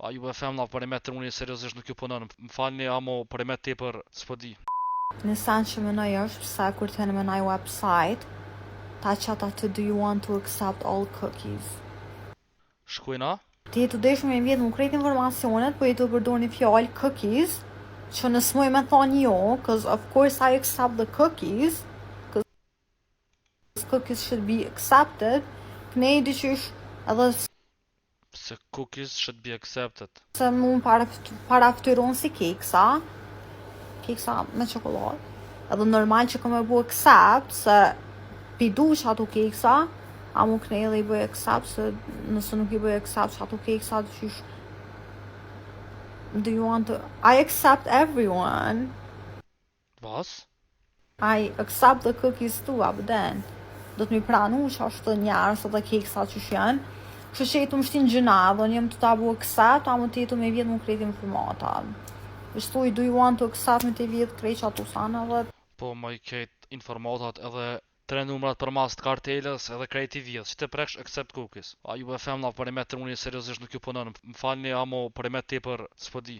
A ju e femna perimetër unë seriozisht nuk ju punon. Më falni, amo perimet tepër s'po di. Në sen që mënoj është pëse kur të në mënoj website, ta qata të do you want to accept all cookies. Shkojna? Ti të desh me vjetë më krejt informacionet, po i të përdor një fjallë cookies, që nësmoj me thonë jo, cause of course I accept the cookies, cause cookies should be accepted, këne i dyqysh edhe Se cookies should be accepted. se mu para ftyron si keksa me çokoladë. Edhe normal që kam e bu accept se pidu që ato keksa, a mu këne edhe i bëj accept se nëse nuk i bëj accept që ato keksa dyqysh do you want to I accept everyone. Was? I accept the cookies too, abden. Do të mi pranu që ashtë të njerës edhe keksa që janë. Kështu që i të më shtin gjëna, dhe njëm të tabu accept, a më të jetu me vjetë më krejt informata. Vështu i do you want to accept me të vjetë krejt që ato sana dhe... Po më i kejt informatat edhe 3 numrat për mas të kartelës edhe krejt i vjetë, që të preksh accept cookies. A ju e femna perimetër unë seriozisht nuk ju punon. Më falni, amo perimet tepër s'po di.